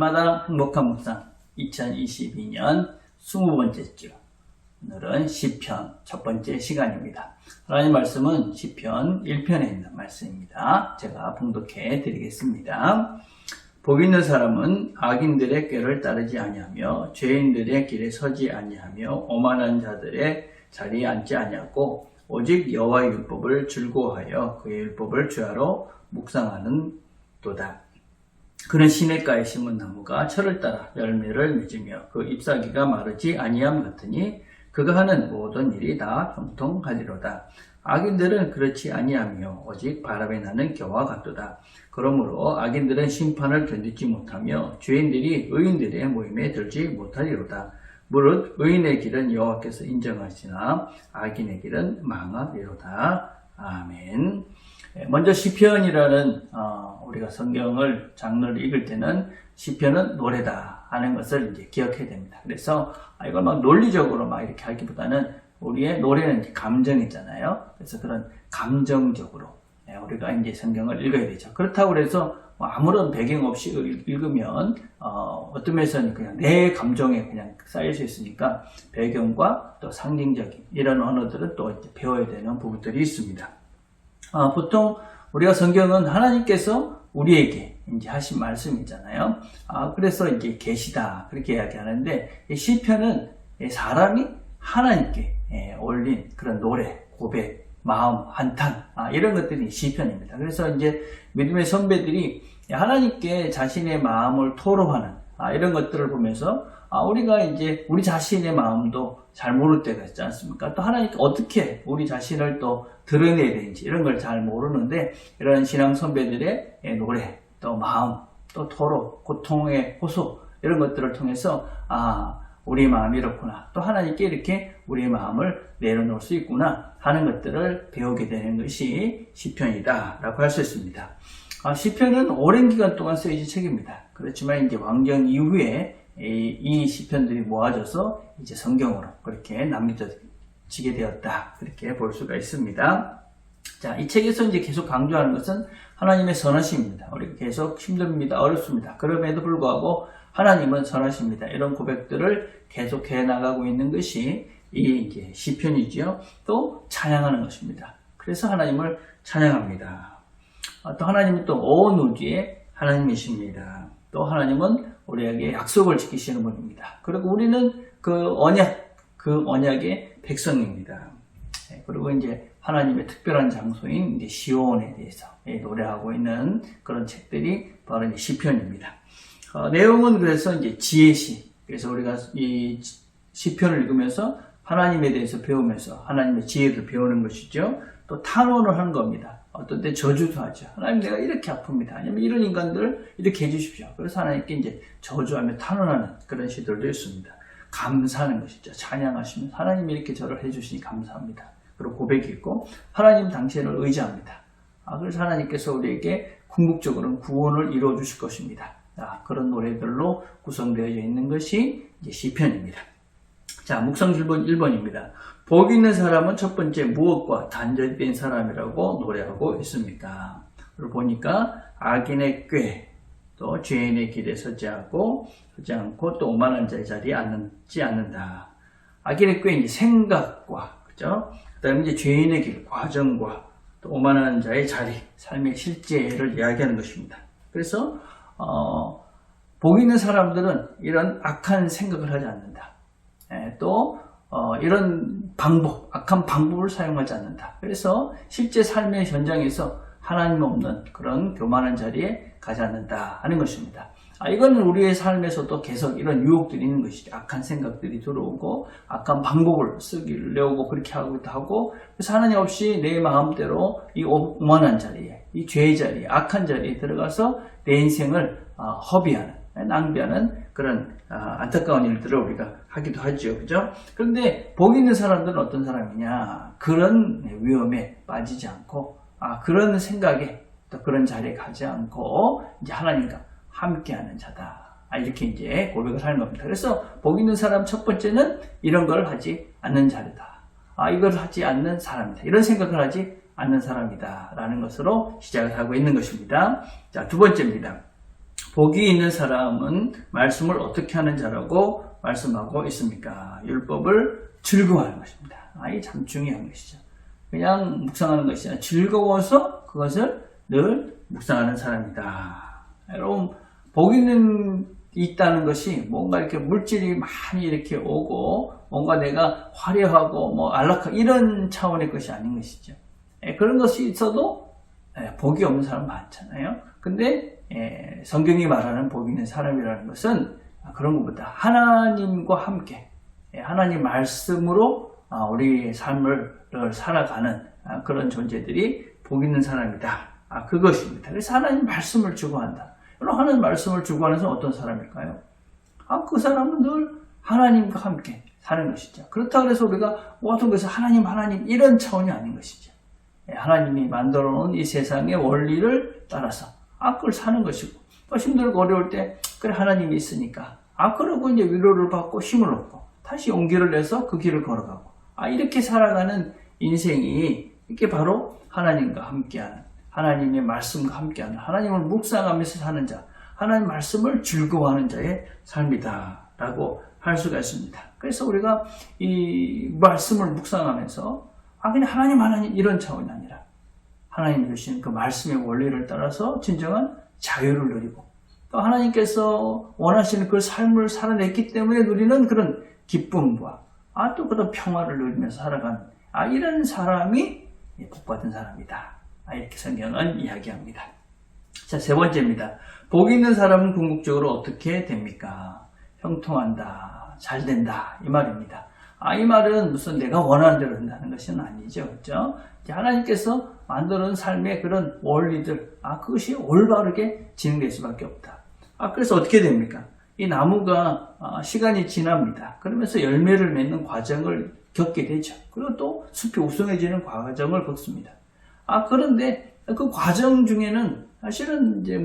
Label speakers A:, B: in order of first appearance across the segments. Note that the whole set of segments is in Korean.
A: 날마다 행복한 묵상 2022년 20번째 주, 오늘은 시편 첫 번째 시간입니다. 하나님 말씀은 시편 1편에 있는 말씀입니다. 제가 봉독해 드리겠습니다. 복 있는 사람은 악인들의 꾀를 따르지 아니하며 죄인들의 길에 서지 아니하며 오만한 자들의 자리에 앉지 아니하고 오직 여호와의 율법을 즐거워하여 그의 율법을 주야로 묵상하는 도다. 그는 시냇가에 심은 나무가 철을 따라 열매를 맺으며 그 잎사귀가 마르지 아니함 같으니 그가 하는 모든 일이 다 형통하리로다. 악인들은 그렇지 아니하며 오직 바람에 나는 겨와 같도다. 그러므로 악인들은 심판을 견디지 못하며 죄인들이 의인들의 모임에 들지 못하리로다. 무릇 의인의 길은 여호와께서 인정하시나 악인의 길은 망하리로다. 아멘. 먼저 시편이라는 우리가 성경을 장르를 읽을 때는 시편은 노래다 하는 것을 이제 기억해야 됩니다. 그래서 이걸 막 논리적으로 막 이렇게 하기보다는 우리의 노래는 이제 감정이잖아요. 그래서 그런 감정적으로 우리가 이제 성경을 읽어야 되죠. 그렇다고 해서 아무런 배경 없이 읽으면 어떤 면에서는 그냥 내 감정에 그냥 쌓일 수 있으니까 배경과 또 상징적인 이런 언어들은 또 이제 배워야 되는 부분들이 있습니다. 보통 우리가 성경은 하나님께서 우리에게 이제 하신 말씀이잖아요. 그래서 이제 계시다 그렇게 이야기하는데 시편은 사람이 하나님께 올린 그런 노래, 고백, 마음, 한탄 이런 것들이 시편입니다. 그래서 이제 믿음의 선배들이 하나님께 자신의 마음을 토로하는 이런 것들을 보면서 우리가 이제 우리 자신의 마음도 잘 모를 때가 있지 않습니까? 또 하나님께 어떻게 우리 자신을 또 드러내야 되는지 이런 걸 잘 모르는데 이런 신앙 선배들의 노래, 또 마음, 또 토로, 고통의 호소 이런 것들을 통해서 우리 마음이 이렇구나. 또 하나님께 이렇게 우리의 마음을 내려놓을 수 있구나 하는 것들을 배우게 되는 것이 시편이다 라고 할 수 있습니다. 시편은 오랜 기간 동안 쓰여진 책입니다. 그렇지만 이제 왕정 이후에 이 시편들이 모아져서 이제 성경으로 그렇게 남겨지게 되었다. 그렇게 볼 수가 있습니다. 자, 이 책에서 이제 계속 강조하는 것은 하나님의 선하심입니다. 우리가 계속 힘듭니다. 어렵습니다. 그럼에도 불구하고 하나님은 선하십니다. 이런 고백들을 계속해 나가고 있는 것이 이 이제 시편이지요. 또 찬양하는 것입니다. 그래서 하나님을 찬양합니다. 또 하나님은 또 온 우주의 하나님이십니다. 또 하나님은 우리에게 약속을 지키시는 분입니다. 그리고 우리는 그 언약의 백성입니다. 그리고 이제 하나님의 특별한 장소인 이제 시온에 대해서 노래하고 있는 그런 책들이 바로 이제 시편입니다. 내용은 그래서 이제 지혜시. 그래서 우리가 이 시편을 읽으면서 하나님에 대해서 배우면서 하나님의 지혜도 배우는 것이죠. 또 탄원을 하는 겁니다. 어떤 때 저주도 하죠. 하나님 내가 이렇게 아픕니다. 아니면 이런 인간들을 이렇게 해주십시오. 그래서 하나님께 이제 저주하며 탄원하는 그런 시들도 있습니다. 감사하는 것이죠. 찬양하시면 하나님이 이렇게 저를 해주시니 감사합니다. 그리고 고백이 있고 하나님 당신을 의지합니다. 그래서 하나님께서 우리에게 궁극적으로는 구원을 이루어 주실 것입니다. 그런 노래들로 구성되어 있는 것이 이제 시편입니다. 자, 묵상 질문 1번입니다. 복 있는 사람은 첫 번째 무엇과 단절이 된 사람이라고 노래하고 있습니까? 그리고 보니까 악인의 꾀, 또 죄인의 길에 서지 않고 또 오만한 자의 자리에 앉지 않는다. 악인의 꾀 이제 생각과 그죠? 그다음에 이제 죄인의 길, 과정과 또 오만한 자의 자리, 삶의 실제를 이야기하는 것입니다. 그래서 복 있는 사람들은 이런 악한 생각을 하지 않는다. 또 이런 악한 방법을 사용하지 않는다. 그래서 실제 삶의 현장에서 하나님 없는 그런 교만한 자리에 가지 않는다 하는 것입니다. 이거는 우리의 삶에서도 계속 이런 유혹들이 있는 것이죠. 악한 생각들이 들어오고 악한 방법을 쓰려고 그렇게 하고 그래서 하나님 없이 내 마음대로 이 오만한 자리에, 이 죄의 자리에, 악한 자리에 들어가서 내 인생을 허비하는, 낭비하는 그런 안타까운 일들을 우리가 하기도 하죠. 그죠? 그런데 복 있는 사람들은 어떤 사람이냐? 그런 위험에 빠지지 않고 그런 생각에 또 그런 자리에 가지 않고 이제 하나님과 함께하는 자다. 이렇게 이제 고백을 하는 겁니다. 그래서 복 있는 사람 첫 번째는 이런 걸 하지 않는 자리다. 이걸 하지 않는 사람이다. 이런 생각을 하지 않는 사람이다. 라는 것으로 시작을 하고 있는 것입니다. 자, 두 번째입니다. 복이 있는 사람은 말씀을 어떻게 하는 자라고 말씀하고 있습니까? 율법을 즐거워하는 것입니다. 이게 참 중요한 것이죠. 그냥 묵상하는 것이 아니라 즐거워서 그것을 늘 묵상하는 사람이다. 여러분, 복 있다는 것이 뭔가 이렇게 물질이 많이 이렇게 오고 뭔가 내가 화려하고 안락하고 이런 차원의 것이 아닌 것이죠. 그런 것이 있어도 복이 없는 사람 많잖아요. 근데 성경이 말하는 복 있는 사람이라는 것은 그런 것보다 하나님과 함께 하나님 말씀으로 우리 삶을 살아가는 그런 존재들이 복 있는 사람이다. 그것입니다. 그래서 하나님 말씀을 추구한다. 그럼 하나님 말씀을 추구하는 사람은 어떤 사람일까요? 그 사람은 늘 하나님과 함께 사는 것이죠. 그렇다고 해서 우리가 모든 것을 하나님 이런 차원이 아닌 것이죠. 하나님이 만들어 놓은 이 세상의 원리를 따라서 그걸 사는 것이고 또 힘들고 어려울 때 그래 하나님이 있으니까 그러고 이제 위로를 받고 힘을 얻고 다시 용기를 내서 그 길을 걸어가고 이렇게 살아가는 인생이 이게 바로 하나님과 함께하는 하나님의 말씀과 함께하는 하나님을 묵상하면서 사는 자 하나님 말씀을 즐거워하는 자의 삶이다 라고 할 수가 있습니다. 그래서 우리가 이 말씀을 묵상하면서 그냥 하나님 이런 차원이 아니라 하나님 주신 그 말씀의 원리를 따라서 진정한 자유를 누리고 또 하나님께서 원하시는 그 삶을 살아냈기 때문에 누리는 그런 기쁨과 또 그런 평화를 누리면서 살아가는 이런 사람이 복받은 사람이다. 이렇게 성경은 이야기합니다. 자, 세 번째입니다. 복 있는 사람은 궁극적으로 어떻게 됩니까? 형통한다, 잘 된다 이 말입니다. 이 말은 무슨 내가 원하는 대로 된다는 것은 아니죠. 그렇죠? 하나님께서 만드는 삶의 그런 원리들 그것이 올바르게 진행될 수밖에 없다. 그래서 어떻게 됩니까? 이 나무가 시간이 지납니다. 그러면서 열매를 맺는 과정을 겪게 되죠. 그리고 또 숲이 우성해지는 과정을 겪습니다. 그런데 그 과정 중에는 사실은 이제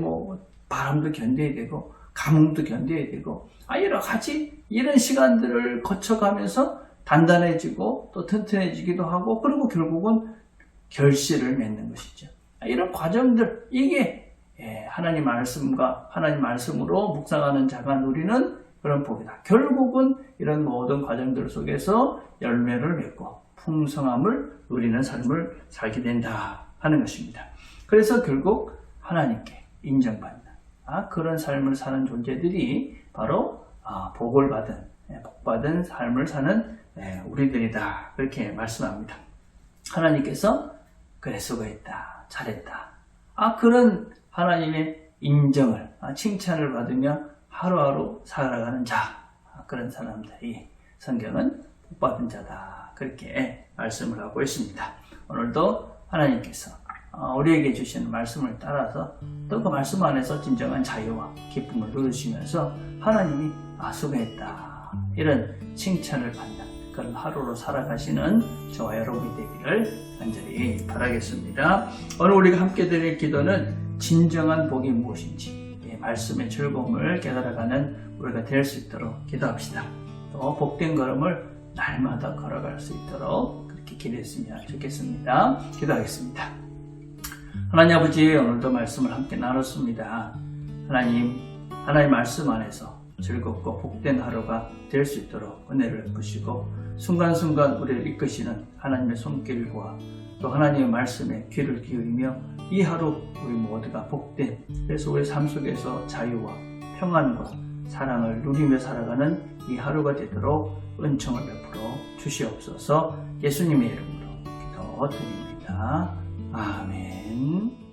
A: 바람도 견뎌야 되고 가뭄도 견뎌야 되고 여러 가지 이런 시간들을 거쳐가면서 단단해지고 또 튼튼해지기도 하고 그리고 결국은 결실을 맺는 것이죠. 이런 과정들 이게 하나님 말씀과 하나님 말씀으로 묵상하는 자가 누리는 그런 복이다. 결국은 이런 모든 과정들 속에서 열매를 맺고 풍성함을 누리는 삶을 살게 된다 하는 것입니다. 그래서 결국 하나님께 인정받는 그런 삶을 사는 존재들이 바로 복을 받은 삶을 사는 우리들이다 그렇게 말씀합니다. 하나님께서 그래 수고했다 잘했다 그런 하나님의 인정을 칭찬을 받으며 하루하루 살아가는 자 그런 사람들이 성경은 복받은 자다 그렇게 말씀을 하고 있습니다. 오늘도 하나님께서 우리에게 주시는 말씀을 따라서 또 그 말씀 안에서 진정한 자유와 기쁨을 누리시면서 하나님이 수고했다 이런 칭찬을 받는 그런 하루로 살아가시는 저와 여러분이 되기를 간절히 바라겠습니다. 오늘 우리가 함께 드릴 기도는 진정한 복이 무엇인지 말씀의 즐거움을 깨달아가는 우리가 될 수 있도록 기도합시다. 또 복된 걸음을 날마다 걸어갈 수 있도록 그렇게 기도했으면 좋겠습니다. 기도하겠습니다. 하나님 아버지 오늘도 말씀을 함께 나눴습니다. 하나님 말씀 안에서 즐겁고 복된 하루가 될 수 있도록 은혜를 부시고 순간순간 우리를 이끄시는 하나님의 손길과 또 하나님의 말씀에 귀를 기울이며 이 하루 우리 모두가 복된 그래서 우리 삶 속에서 자유와 평안과 사랑을 누리며 살아가는 이 하루가 되도록 은총을 베풀어 주시옵소서. 예수님의 이름으로 기도드립니다. 아멘.